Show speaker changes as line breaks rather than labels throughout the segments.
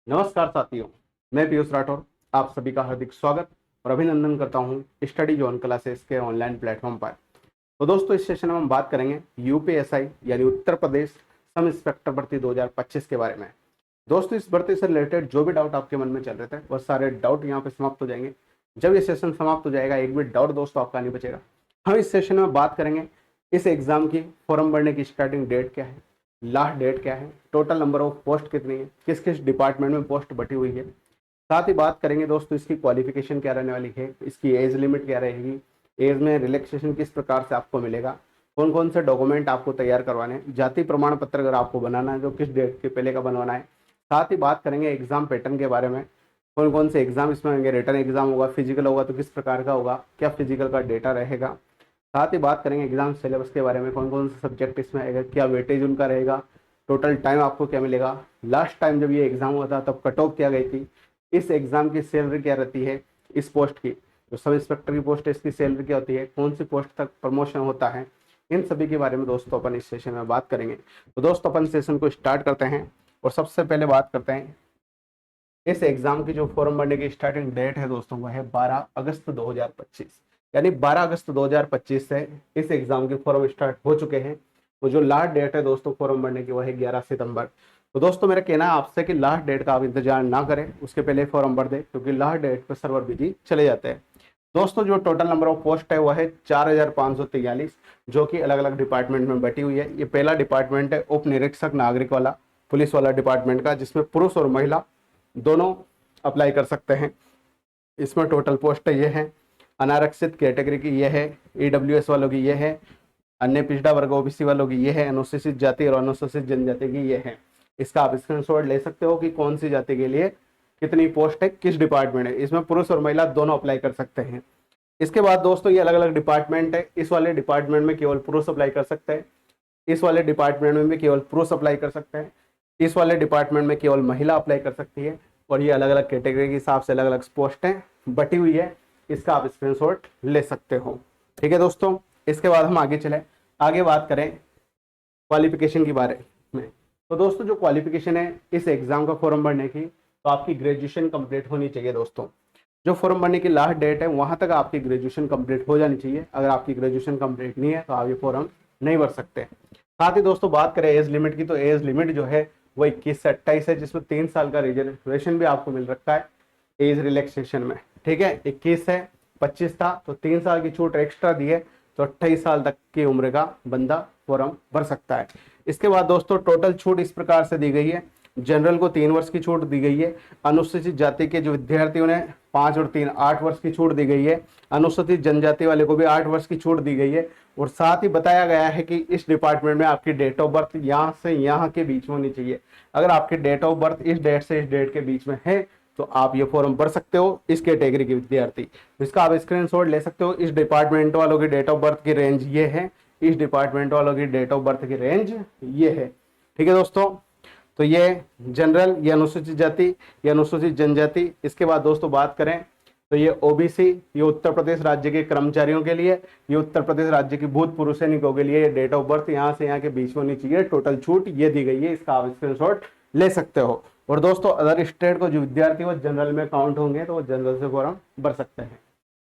नमस्कार साथियों, मैं पीयूष राठौर आप सभी का हार्दिक स्वागत और अभिनंदन करता हूं स्टडी जोन क्लासेस के ऑनलाइन प्लेटफॉर्म पर। तो दोस्तों, इस सेशन में हम बात करेंगे यूपीएसआई यानी उत्तर प्रदेश सब इंस्पेक्टर भर्ती 2025 के बारे में। दोस्तों, इस भर्ती से रिलेटेड जो भी डाउट आपके मन में चल रहे थे वह सारे डाउट यहाँ पे समाप्त हो जाएंगे। जब ये सेशन समाप्त हो जाएगा एक भी डाउट दोस्तों आपका नहीं बचेगा। हम इस सेशन में बात करेंगे इस एग्जाम की फॉर्म भरने की स्टार्टिंग डेट क्या है, लास्ट डेट क्या है, टोटल नंबर ऑफ पोस्ट कितनी है, किस किस डिपार्टमेंट में पोस्ट बटी हुई है। साथ ही बात करेंगे दोस्तों इसकी क्वालिफिकेशन क्या रहने वाली है, इसकी एज लिमिट क्या रहेगी, एज में रिलैक्सेशन किस प्रकार से आपको मिलेगा, कौन कौन से डॉक्यूमेंट आपको तैयार करवाने हैं, जाति प्रमाण पत्र अगर आपको बनाना है जो किस डेट के पहले का बनवाना है। साथ ही बात करेंगे एग्जाम पैटर्न के बारे में, कौन कौन से एग्जाम इसमें होंगे, रिटर्न एग्जाम होगा, फिजिकल होगा तो किस प्रकार का होगा, क्या फिजिकल का डेटा रहेगा। साथ ही बात करेंगे एग्जाम सिलेबस के बारे में, कौन कौन से सब्जेक्ट इसमें आएगा, क्या वेटेज उनका रहेगा, टोटल टाइम आपको क्या मिलेगा, लास्ट टाइम जब ये एग्जाम हुआ था तब कट ऑफ क्या गई थी, इस एग्जाम की सैलरी क्या रहती है, इस पोस्ट की जो सब इंस्पेक्टर की पोस्ट है इसकी सैलरी क्या होती है, कौन सी पोस्ट तक प्रमोशन होता है, इन सभी के बारे में दोस्तों अपन इस सेशन में बात करेंगे। तो दोस्तों अपन सेशन को स्टार्ट करते हैं और सबसे पहले बात करते हैं इस एग्जाम की जो फॉर्म भरने की स्टार्टिंग डेट है दोस्तों वह है 12 अगस्त 2025। यानी 12 अगस्त 2025 से इस एग्जाम के फॉर्म स्टार्ट हो चुके हैं। तो जो लास्ट डेट है दोस्तों फॉर्म भरने की वह है 11 सितंबर। तो दोस्तों मेरा कहना है आपसे कि लास्ट डेट का आप इंतजार ना करें, उसके पहले फॉर्म भर दें क्योंकि लास्ट डेट पर सर्वर बिजी चले जाते हैं। दोस्तों जो टोटल नंबर ऑफ पोस्ट है वह है 4543 जो कि अलग अलग डिपार्टमेंट में बटी हुई है। ये पहला डिपार्टमेंट है उप निरीक्षक नागरिक वाला, पुलिस वाला डिपार्टमेंट का, जिसमें पुरुष और महिला दोनों अप्लाई कर सकते हैं। इसमें टोटल पोस्ट ये है, अनारक्षित कैटेगरी की ये है, ईडब्ल्यूएस वालों की ये है, अन्य पिछड़ा वर्ग ओबीसी वालों की ये है, अनुसूचित जाति और अनुसूचित जनजाति की ये है। इसका आप स्क्रीनशॉट ले सकते हो कि कौन सी जाति के लिए कितनी पोस्ट है, किस डिपार्टमेंट है। इसमें पुरुष और महिला दोनों अप्लाई कर सकते हैं। इसके बाद दोस्तों ये अलग अलग डिपार्टमेंट है, इस वाले डिपार्टमेंट में केवल पुरुष अप्लाई कर सकते हैं, इस वाले डिपार्टमेंट में भी केवल पुरुष अप्लाई कर सकते हैं, इस वाले डिपार्टमेंट में केवल महिला अप्लाई कर सकती है। और ये अलग अलग कैटेगरी के हिसाब से अलग अलग पोस्टें बटी हुई है, इसका आप स्क्रीनशॉट ले सकते हो। ठीक है दोस्तों, इसके बाद हम आगे चले, आगे बात करें क्वालिफिकेशन के बारे में। तो दोस्तों जो क्वालिफिकेशन है इस एग्जाम का फॉर्म भरने की, तो आपकी ग्रेजुएशन कंप्लीट होनी चाहिए। दोस्तों जो फॉर्म भरने की लास्ट डेट है वहां तक आपकी ग्रेजुएशन कंप्लीट हो जानी चाहिए। अगर आपकी ग्रेजुएशन कंप्लीट नहीं है तो आप ये फॉर्म नहीं भर सकते। साथ ही दोस्तों बात करें एज लिमिट की, तो एज लिमिट जो है वो 21 से 28 है, जिसमें 3 साल का रिजर्वेशन भी आपको मिल रखा है एज रिलैक्सेशन में। ठीक है, 21 है, 25 था तो 3 साल की छूट एक्स्ट्रा दी है, तो 28 साल तक की उम्र का बंदा फॉर्म भर सकता है। इसके बाद दोस्तों टोटल छूट इस प्रकार से दी गई है, जनरल को 3 वर्ष की छूट दी गई है, अनुसूचित जाति के जो विद्यार्थियों ने 5 और 3 8 वर्ष की छूट दी गई है, अनुसूचित जनजाति वाले को भी 8 वर्ष की छूट दी गई है। और साथ ही बताया गया है कि इस डिपार्टमेंट में आपकी डेट ऑफ बर्थ यहाँ से यहाँ के बीच में होनी चाहिए। अगर आपकी डेट ऑफ बर्थ इस डेट से इस डेट के बीच में है तो आप ये फॉर्म भर सकते हो, इस कैटेगरी के विद्यार्थी। इसका आप स्क्रीनशॉट ले सकते हो। इस डिपार्टमेंट वालों की डेट ऑफ बर्थ की रेंज ये है, इस डिपार्टमेंट वालों की डेट ऑफ बर्थ की रेंज ये है। ठीक है दोस्तों, तो ये जनरल, ये अनुसूचित जाति, ये अनुसूचित जनजाति। इसके बाद दोस्तों बात करें तो ये ओबीसी, ये उत्तर प्रदेश राज्य के कर्मचारियों के लिए, ये उत्तर प्रदेश राज्य की भूतपूर्व सैनिकों के लिए डेट ऑफ बर्थ यहाँ से यहाँ के बीच में होनी चाहिए। टोटल छूट ये दी गई है, इसका आप स्क्रीनशॉट ले सकते हो। और दोस्तों अदर स्टेट को जो विद्यार्थी वो जनरल में काउंट होंगे तो वो जनरल से फॉर्म भर सकते हैं।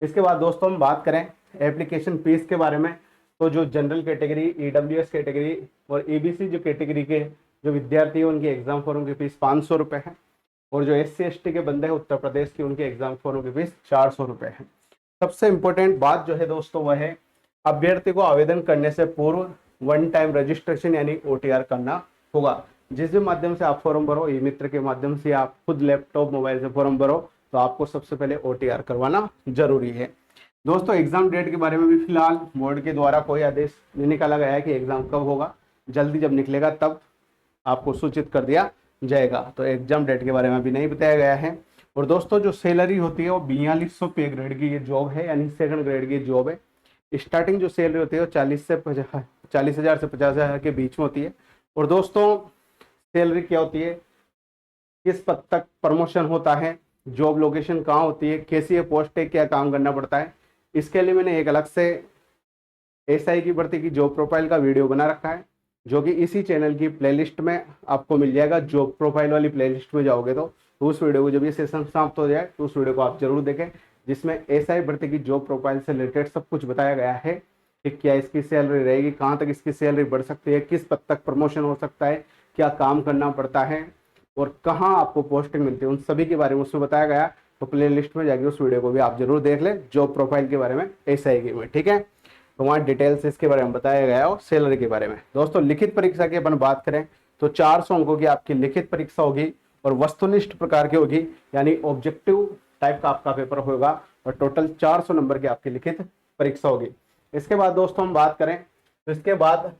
इसके बाद दोस्तों हम बात करें एप्लीकेशन फीस के बारे में, तो जो जनरल कैटेगरी, ईडब्ल्यूएस कैटेगरी और एबीसी जो कैटेगरी के जो विद्यार्थी है उनकी एग्जाम फॉर्म की फीस 500 रुपये है। और जो SC ST के बंदे हैं उत्तर प्रदेश की, उनके एग्जाम फॉर्म की फीस 400 रुपये है। सबसे इंपॉर्टेंट बात जो है दोस्तों वह है अभ्यर्थी को आवेदन करने से पूर्व 1 टाइम रजिस्ट्रेशन यानी OTR करना होगा। जिस भी माध्यम से आप फॉर्म भरो, ई मित्र के माध्यम से आप खुद लैपटॉप मोबाइल से फॉर्म भरो, तो आपको सबसे पहले OTR करवाना जरूरी है। दोस्तों एग्जाम डेट के बारे में भी फिलहाल बोर्ड के द्वारा कोई आदेश नहीं निकाला गया है कि एग्जाम कब होगा, जल्दी जब निकलेगा तब आपको सूचित कर दिया जाएगा। तो एग्जाम डेट के बारे में भी नहीं बताया गया है। और दोस्तों जो सैलरी होती है वो 4200 पे ग्रेड की ये जॉब है, यानी सेकंड ग्रेड की जॉब है। स्टार्टिंग जो सैलरी होती है वो 40,000 से 50,000 के बीच में होती है। और दोस्तों सैलरी क्या होती है, किस पद तक प्रमोशन होता है, जॉब लोकेशन कहाँ होती है, कैसी है पोस्ट है, क्या काम करना पड़ता है, इसके लिए मैंने एक अलग से SI की भर्ती की जॉब प्रोफाइल का वीडियो बना रखा है, जो कि इसी चैनल की प्लेलिस्ट में आपको मिल जाएगा। जॉब प्रोफाइल वाली प्लेलिस्ट में जाओगे तो तो उस वीडियो को जब ये सेशन समाप्त हो जाए तो उस वीडियो को आप जरूर देखें, जिसमें एसआई भर्ती की जॉब प्रोफाइल से रिलेटेड सब कुछ बताया गया है कि क्या इसकी सैलरी रहेगी, कहाँ तक इसकी सैलरी बढ़ सकती है, किस पद तक प्रमोशन हो सकता है, क्या काम करना पड़ता है और कहाँ आपको पोस्टिंग मिलती है, उन सभी के बारे में उसमें बताया गया। तो प्ले लिस्ट में जाके उस वीडियो को भी आप जरूर देख लें, जॉब प्रोफाइल के बारे में एसआई के में, ठीक है। तो वहाँ डिटेल्स इसके बारे में बताया गया है और सैलरी के बारे में। दोस्तों लिखित परीक्षा की अपन बात करें तो 400 अंकों की आपकी लिखित परीक्षा होगी और वस्तुनिष्ठ प्रकार की होगी, यानी ऑब्जेक्टिव टाइप का आपका पेपर होगा और टोटल 400 नंबर की आपकी लिखित परीक्षा होगी। इसके बाद दोस्तों हम बात करें तो इसके बाद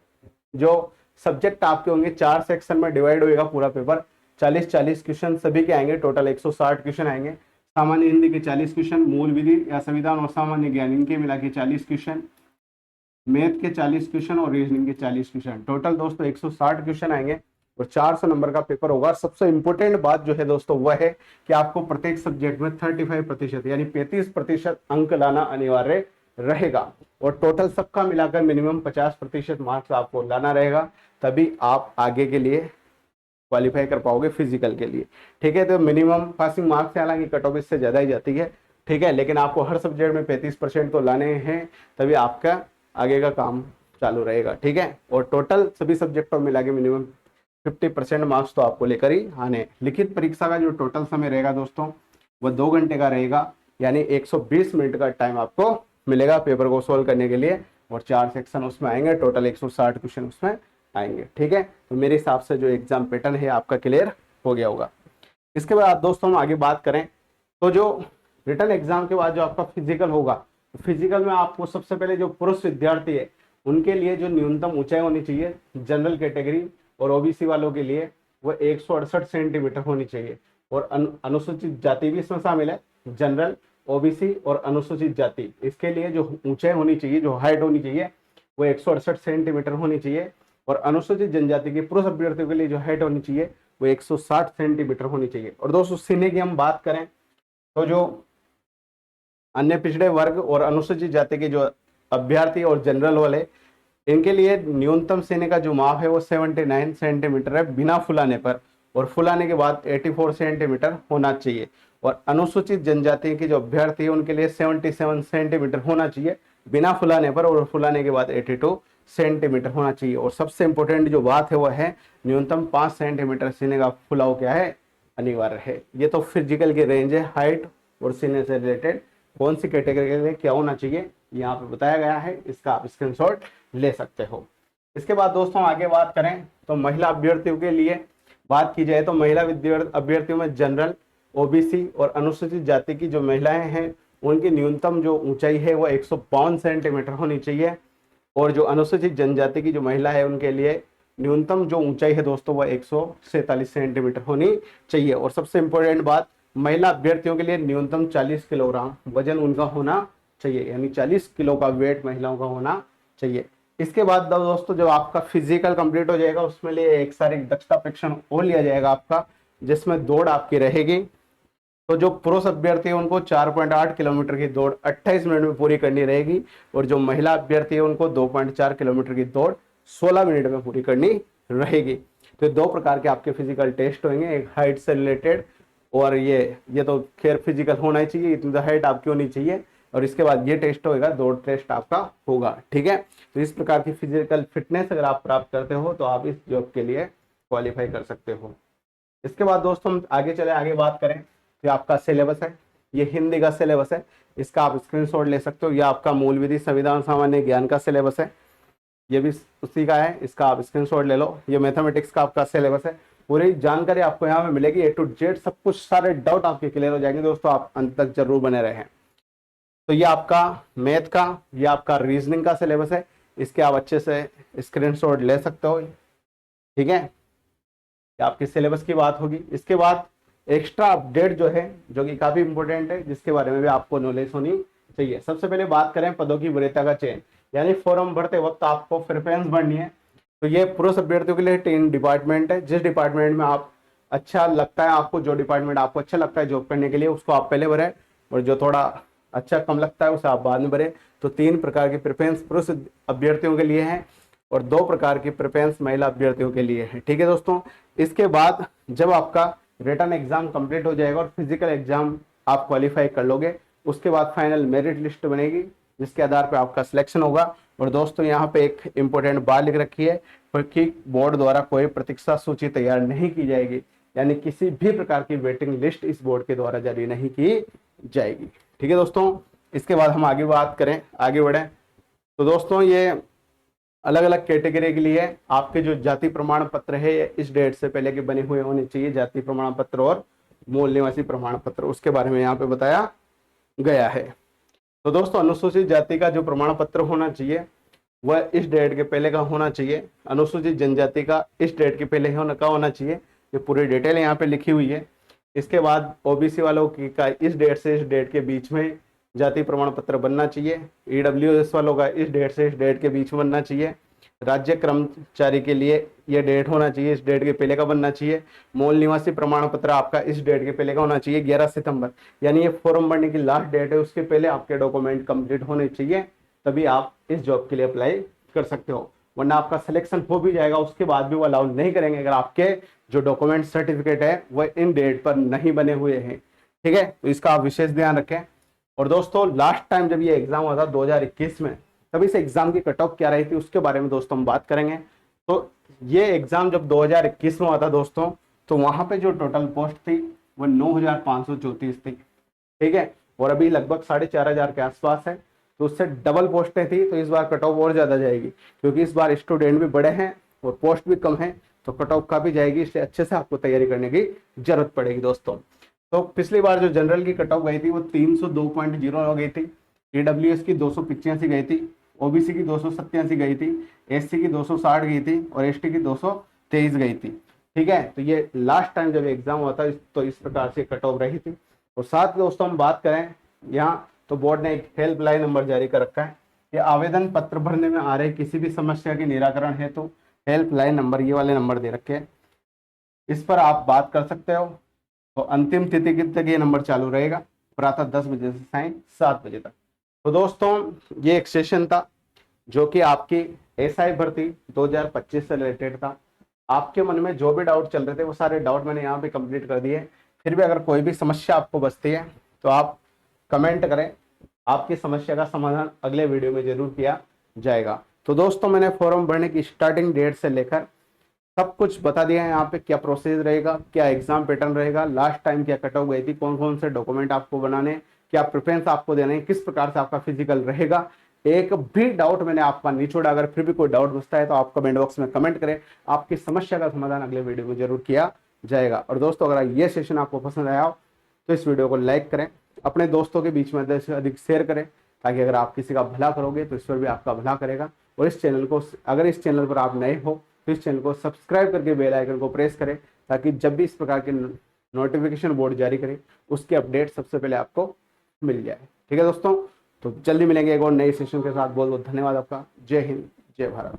जो सब्जेक्ट आपके होंगे 4 सेक्शन में डिवाइड होगा पूरा पेपर। 40-40 क्वेश्चन सभी के आएंगे, टोटल 160 क्वेश्चन आएंगे। सामान्य हिंदी के 40 क्वेश्चन, मूल विधि या संविधान और सामान्य ज्ञान इनके मिला के 40 क्वेश्चन, मैथ के 40 क्वेश्चन और रीजनिंग के 40 क्वेश्चन, टोटल दोस्तों 160 क्वेश्चन आएंगे और 400 नंबर का पेपर होगा। सबसे इंपॉर्टेंट बात जो है दोस्तों वह है कि आपको प्रत्येक सब्जेक्ट में 35% यानी 35% अंक लाना अनिवार्य रहेगा और टोटल सबका मिलाकर मिनिमम 50% मार्क्स आपको लाना रहेगा, तभी आप आगे के लिए क्वालिफाई कर पाओगे फिजिकल के लिए, ठीक है। तो मिनिमम पासिंग मार्क्स है, हालांकि कट ऑफ इससे ज्यादा ही जाती है, ठीक है, लेकिन आपको हर सब्जेक्ट में 35% तो लाने हैं, तभी आपका आगे का काम चालू रहेगा, ठीक है। और टोटल सभी सब्जेक्टों में मिला के मिनिमम 50% मार्क्स तो आपको लेकर ही आने। लिखित परीक्षा का जो टोटल समय रहेगा दोस्तों वह 2 घंटे का रहेगा, यानी 120 मिनट का टाइम आपको मिलेगा पेपर को सोल्व करने के लिए और 4 सेक्शन उसमें आएंगे, टोटल 160 क्वेश्चन उसमें आएंगे, ठीक है। तो मेरे हिसाब से जो एग्जाम पैटर्न है आपका क्लियर हो गया होगा। इसके बाद दोस्तों हम आगे बात करें तो जो रिटन एग्जाम के बाद जो आपका फिजिकल होगा, फिजिकल में आपको सबसे पहले जो पुरुष विद्यार्थी है उनके लिए जो न्यूनतम ऊंचाई होनी चाहिए जनरल कैटेगरी और ओबीसी वालों के लिए वो 168 सेंटीमीटर होनी चाहिए और अनुसूचित जाति भी इसमें शामिल है, जनरल, ओबीसी और अनुसूचित जाति, इसके लिए जो ऊंचाई होनी चाहिए, जो हाइट होनी चाहिए वो 168 सेंटीमीटर होनी चाहिए और अनुसूचित जनजाति के पुरुष अभ्यर्थियों के लिए जो हाइट होनी चाहिए वो 160 सेंटीमीटर होनी चाहिए। और दोस्तों सीने की हम बात करें तो जो अन्य पिछड़े वर्ग और अनुसूचित जाति के जो अभ्यर्थी और जनरल वाले, इनके लिए न्यूनतम सीने का जो माप है वो 79 सेंटीमीटर है बिना फुलाने पर, और फुलाने के बाद 84 सेंटीमीटर होना चाहिए। और अनुसूचित जनजाति के जो अभ्यर्थी है उनके लिए 77 सेंटीमीटर होना चाहिए बिना फुलाने पर, और फुलाने के बाद 82 सेंटीमीटर होना चाहिए। और सबसे इंपॉर्टेंट जो बात है वह है न्यूनतम 5 सेंटीमीटर सीने का फुलाव क्या है, अनिवार्य है। ये तो फिजिकल की रेंज है, हाइट और सीने से रिलेटेड कौन सी कैटेगरी के लिए क्या होना चाहिए यहाँ पे बताया गया है, इसका आप स्क्रीनशॉट ले सकते हो। इसके बाद दोस्तों आगे बात करें तो महिला अभ्यर्थियों के लिए बात की जाए तो महिला अभ्यर्थियों में जनरल, ओबीसी और अनुसूचित जाति की जो महिलाएं हैं उनकी न्यूनतम जो ऊंचाई है वो 152 सेंटीमीटर होनी चाहिए, और जो अनुसूचित जनजाति की जो महिला है उनके लिए न्यूनतम जो ऊंचाई है दोस्तों वह 147 सेंटीमीटर होनी चाहिए। और सबसे इंपॉर्टेंट बात, महिला अभ्यर्थियों के लिए न्यूनतम 40 किलोग्राम वजन उनका होना चाहिए, यानी 40 किलो का वेट महिलाओं का होना चाहिए। इसके बाद दोस्तों जब आपका फिजिकल कंप्लीट हो जाएगा उसमें लिए एक शारीरिक दक्षता परीक्षण और लिया जाएगा आपका, जिसमें दौड़ आपकी रहेगी। तो जो पुरुष अभ्यर्थी है उनको 4.8 किलोमीटर की दौड़ 28 मिनट में पूरी करनी रहेगी, और जो महिला अभ्यर्थी है उनको 2.4 किलोमीटर की दौड़ 16 मिनट में पूरी करनी रहेगी। तो 2 प्रकार के आपके फिजिकल टेस्ट होंगे, एक हाइट से रिलेटेड, और ये तो खैर फिजिकल होना ही चाहिए, इतनी तो हाइट आपकी होनी चाहिए, और इसके बाद ये टेस्ट होगा, दौड़ टेस्ट आपका होगा, ठीक है। तो इस प्रकार की फिजिकल फिटनेस अगर आप प्राप्त करते हो तो आप इस जॉब के लिए क्वालिफाई कर सकते हो। इसके बाद दोस्तों हम आगे बात करें तो आपका सिलेबस है, ये हिंदी का सिलेबस है, इसका आप स्क्रीनशॉट ले सकते हो। यह आपका मूल विधि, संविधान, सामान्य ज्ञान का सिलेबस है, ये भी उसी का है, इसका आप स्क्रीनशॉट ले लो। ये मैथमेटिक्स का आपका सिलेबस है, पूरी जानकारी आपको यहाँ पे मिलेगी, ए टू जेड सब कुछ, सारे डाउट आपके क्लियर हो जाएंगे दोस्तों, आप अंत तक जरूर बने रहें। तो ये आपका मैथ का, ये आपका रीजनिंग का सिलेबस है, इसके आप अच्छे से स्क्रीनशॉट ले सकते हो, ठीक है। आपके सिलेबस की बात होगी। इसके बाद एक्स्ट्रा अपडेट जो है, जो कि काफी इंपॉर्टेंट है, जिसके बारे में भी आपको नॉलेज होनी चाहिए। सबसे पहले बात करें पदों की वरीयता का चयन, यानी फॉर्म भरते वक्त आपको प्रेफरेंस भरनी है। तो ये पुरुष अभ्यर्थियों के लिए 3 डिपार्टमेंट है, जिस डिपार्टमेंट में आप अच्छा लगता है, आपको जो डिपार्टमेंट आपको अच्छा लगता है जॉब करने के लिए उसको आप पहले भरें, और जो थोड़ा अच्छा कम लगता है उसे आप बाद में भरें। तो 3 प्रकार की प्रेफरेंस पुरुष अभ्यर्थियों के लिए है और 2 प्रकार की प्रेफरेंस महिला अभ्यर्थियों के लिए है, ठीक है दोस्तों। इसके बाद जब आपका रिटन एग्जाम कंप्लीट हो जाएगा और फिजिकल एग्जाम आप क्वालिफाई कर लोगे। उसके बाद फाइनल मेरिट लिस्ट बनेगी जिसके आधार पर आपका सिलेक्शन होगा। और दोस्तों यहाँ पे एक इंपॉर्टेंट बात लिख रखी है कि बोर्ड द्वारा कोई प्रतीक्षा सूची तैयार नहीं की जाएगी, यानी किसी भी प्रकार की वेटिंग लिस्ट इस बोर्ड के द्वारा जारी नहीं की जाएगी। ठीक है दोस्तों, इसके बाद हम आगे बात करें, आगे बढ़े तो दोस्तों ये अलग अलग कैटेगरी के लिए आपके जो जाति प्रमाण पत्र है इस डेट से पहले के बने हुए होने चाहिए, जाति प्रमाण पत्र और मूल निवासी प्रमाण पत्र, उसके बारे में यहाँ पे बताया गया है। तो दोस्तों अनुसूचित जाति का जो प्रमाण पत्र होना चाहिए वह इस डेट के पहले का होना चाहिए। अनुसूचित जनजाति का इस डेट के पहले होना चाहिए। ये पूरी डिटेल यहाँ पे लिखी हुई है। इसके बाद ओबीसी वालों की का इस डेट से इस डेट के बीच में जाति प्रमाण पत्र बनना चाहिए। ईडब्ल्यूएस वालों का इस डेट से इस डेट के बीच में बनना चाहिए। राज्य कर्मचारी के लिए यह डेट होना चाहिए, इस डेट के पहले का बनना चाहिए। मूल निवासी प्रमाण पत्र आपका इस डेट के पहले का होना चाहिए 11 सितंबर, यानी ये फॉर्म भरने की लास्ट डेट है, उसके पहले आपके डॉक्यूमेंट कंप्लीट होने चाहिए, तभी आप इस जॉब के लिए अप्लाई कर सकते हो। वरना आपका सिलेक्शन हो भी जाएगा उसके बाद भी वो अलाउ नहीं करेंगे अगर आपके जो डॉक्यूमेंट सर्टिफिकेट है वह इन डेट पर नहीं बने हुए हैं। ठीक है, तो इसका आप विशेष ध्यान रखें। और दोस्तों लास्ट टाइम जब ये एग्जाम हुआ था 2021 में, तब इस एग्जाम की कट ऑफ क्या रही थी उसके बारे में दोस्तों हम बात करेंगे। तो ये एग्जाम जब 2021 में हुआ था दोस्तों, तो वहां पे जो टोटल पोस्ट थी वो 9,534 थी। ठीक है, और अभी लगभग 4,500 के आसपास है, तो उससे डबल पोस्टें थी। तो इस बार कट ऑफ और ज्यादा जाएगी क्योंकि इस बार स्टूडेंट भी बड़े हैं और पोस्ट भी कम है, तो कट ऑफ का भी जाएगी, इसलिए अच्छे से आपको तैयारी करने की जरूरत पड़ेगी दोस्तों। तो पिछली बार जो जनरल की कट ऑफ गई थी वो 302.0 हो गई थी, ईडब्ल्यूएस की 285 गई थी, ओबीसी की 287 गई थी, एससी की 260 गई थी और एसटी की 223 गई थी। ठीक है, तो ये लास्ट टाइम जब एग्जाम हुआ था तो इस प्रकार से कट ऑफ रही थी। और साथ में दोस्तों हम बात करें यहाँ, तो बोर्ड ने एक हेल्पलाइन नंबर जारी कर रखा है। ये आवेदन पत्र भरने में आ रहे किसी भी समस्या के निराकरण है तो हेल्पलाइन नंबर, ये वाले नंबर दे रखे हैं, इस पर आप बात कर सकते हो। तो अंतिम तिथि तक ये नंबर चालू रहेगा, प्रातः 10 बजे से सायं 7 बजे तक। तो दोस्तों ये एक सेशन था जो कि आपकी एसआई भर्ती 2025 से रिलेटेड था। आपके मन में जो भी डाउट चल रहे थे वो सारे डाउट मैंने यहाँ पे कंप्लीट कर दिए। फिर भी अगर कोई भी समस्या आपको बचती है तो आप कमेंट करें, आपकी समस्या का समाधान अगले वीडियो में जरूर किया जाएगा। तो दोस्तों मैंने फॉर्म भरने की स्टार्टिंग डेट से लेकर सब कुछ बता दिया है। यहाँ पे क्या प्रोसेस रहेगा, क्या एग्जाम पैटर्न रहेगा, लास्ट टाइम क्या कट ऑफ गई थी, कौन कौन से डॉक्यूमेंट आपको बनाने, क्या प्रेफरेंस आपको देने हैं, किस प्रकार से आपका फिजिकल रहेगा। एक भी डाउट मैंने आपका नहीं छोड़ा। अगर फिर भी कोई डाउट बचता है तो आप कमेंट बॉक्स में कमेंट करें, आपकी समस्या का समाधान अगले वीडियो में जरूर किया जाएगा। और दोस्तों अगर ये सेशन आपको पसंद आया हो तो इस वीडियो को लाइक करें, अपने दोस्तों के बीच में अधिक से अधिक शेयर करें, ताकि अगर आप किसी का भला करोगे तो ईश्वर भी आपका भला करेगा। और इस चैनल को, अगर इस चैनल पर आप नए हो तो इस चैनल को सब्सक्राइब करके बेल आइकन को प्रेस करें, ताकि जब भी इस प्रकार के नोटिफिकेशन बोर्ड जारी करे उसके अपडेट सबसे पहले आपको मिल जाए। ठीक है दोस्तों, तो जल्दी मिलेंगे एक और नए सेशन के साथ। बहुत बहुत धन्यवाद आपका। जय हिंद, जय भारत।